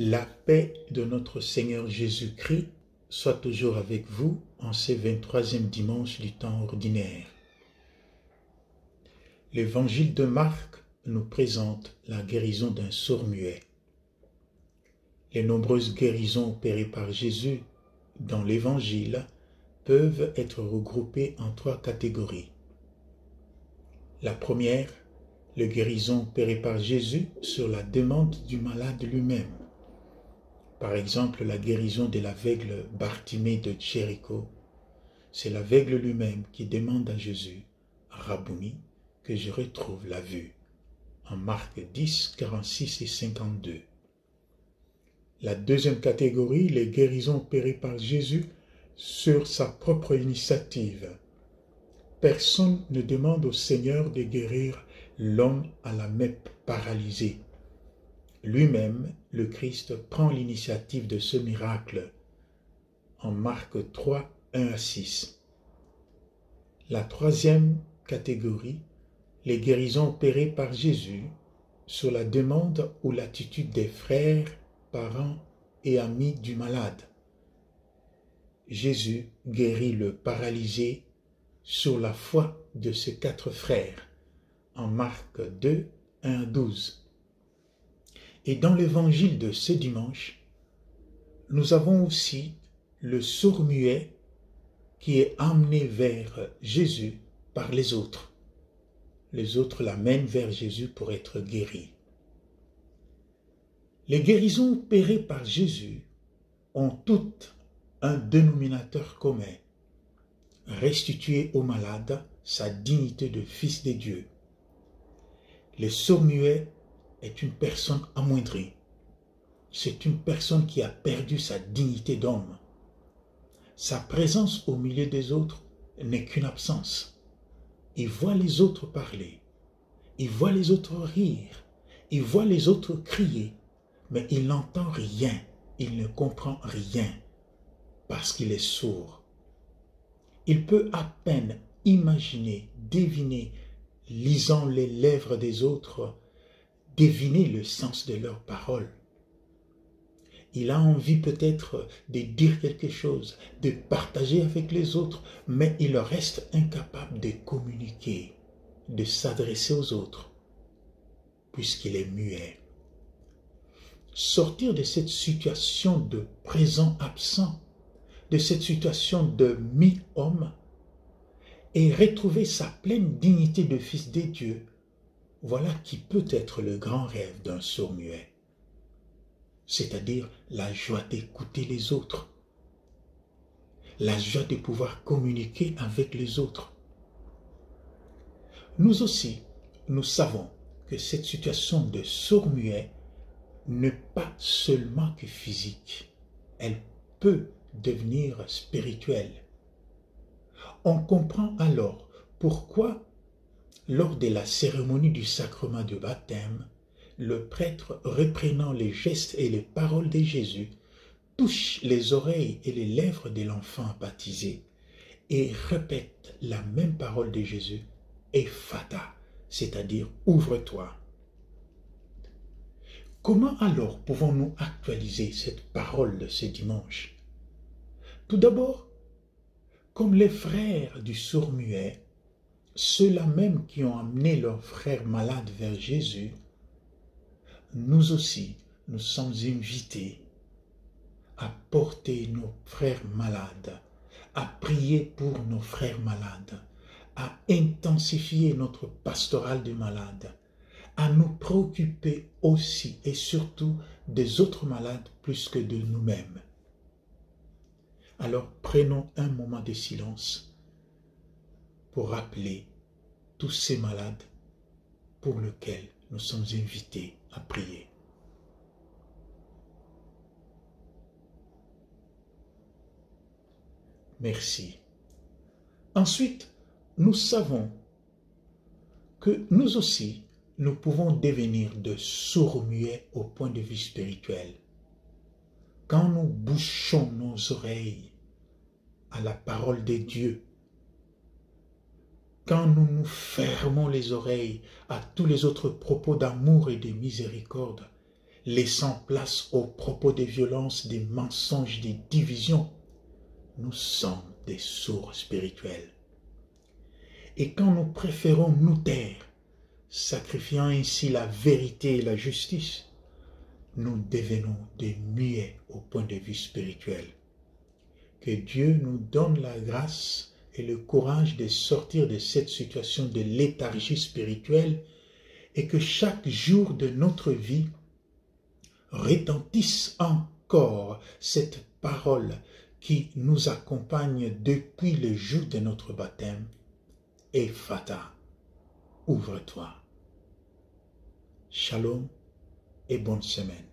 La paix de notre Seigneur Jésus-Christ soit toujours avec vous en ce 23e dimanche du temps ordinaire. L'évangile de Marc nous présente la guérison d'un sourd-muet. Les nombreuses guérisons opérées par Jésus dans l'évangile peuvent être regroupées en 3 catégories. La première, les guérisons opérées par Jésus sur la demande du malade lui-même. Par exemple, la guérison de l'aveugle Bartimée de Jéricho. C'est l'aveugle lui-même qui demande à Jésus, « Rabouni, que je retrouve la vue ». En Marc 10, 46 et 52. La deuxième catégorie, les guérisons opérées par Jésus sur sa propre initiative. Personne ne demande au Seigneur de guérir l'homme à la main paralysée. Lui-même, le Christ, prend l'initiative de ce miracle. En Marc 3, 1 à 6. La troisième catégorie, les guérisons opérées par Jésus sur la demande ou l'attitude des frères, parents et amis du malade. Jésus guérit le paralysé sur la foi de ses 4 frères. En Marc 2, 1 à 12. Et dans l'évangile de ce dimanche, nous avons aussi le sourd-muet qui est amené vers Jésus par les autres. Les autres l'amènent vers Jésus pour être guéri. Les guérisons opérées par Jésus ont toutes un dénominateur commun: restituer au malade sa dignité de fils de Dieu. Le sourd-muet est une personne amoindrie. C'est une personne qui a perdu sa dignité d'homme. Sa présence au milieu des autres n'est qu'une absence. Il voit les autres parler, il voit les autres rire, il voit les autres crier, mais il n'entend rien, il ne comprend rien, parce qu'il est sourd. Il peut à peine imaginer, deviner, lisant les lèvres des autres, deviner le sens de leurs paroles. Il a envie peut-être de dire quelque chose, de partager avec les autres, mais il reste incapable de communiquer, de s'adresser aux autres, puisqu'il est muet. Sortir de cette situation de présent absent, de cette situation de mi-homme, et retrouver sa pleine dignité de fils de Dieu, voilà qui peut être le grand rêve d'un sourd-muet. C'est-à-dire la joie d'écouter les autres, la joie de pouvoir communiquer avec les autres. Nous aussi, nous savons que cette situation de sourd-muet n'est pas seulement que physique, elle peut devenir spirituelle. On comprend alors pourquoi, lors de la cérémonie du sacrement de baptême, le prêtre, reprenant les gestes et les paroles de Jésus, touche les oreilles et les lèvres de l'enfant baptisé et répète la même parole de Jésus, Ephata, c'est-à-dire ouvre-toi. Comment alors pouvons-nous actualiser cette parole de ce dimanche? Tout d'abord, comme les frères du sourd-muet, ceux-là même qui ont amené leurs frères malades vers Jésus, nous aussi, nous sommes invités à porter nos frères malades, à prier pour nos frères malades, à intensifier notre pastoral des malades, à nous préoccuper aussi et surtout des autres malades plus que de nous-mêmes. Alors prenons un moment de silence pour rappeler tous ces malades pour lesquels nous sommes invités à prier. Merci. Ensuite, nous savons que nous aussi, nous pouvons devenir de sourds-muets au point de vue spirituel. Quand nous bouchons nos oreilles à la parole de Dieu, quand nous nous fermons les oreilles à tous les autres propos d'amour et de miséricorde, laissant place aux propos de violence, des mensonges, des divisions, nous sommes des sourds spirituels. Et quand nous préférons nous taire, sacrifiant ainsi la vérité et la justice, nous devenons des muets au point de vue spirituel. Que Dieu nous donne la grâce et le courage de sortir de cette situation de léthargie spirituelle et que chaque jour de notre vie retentisse encore cette parole qui nous accompagne depuis le jour de notre baptême. Ephata, ouvre-toi. Shalom et bonne semaine.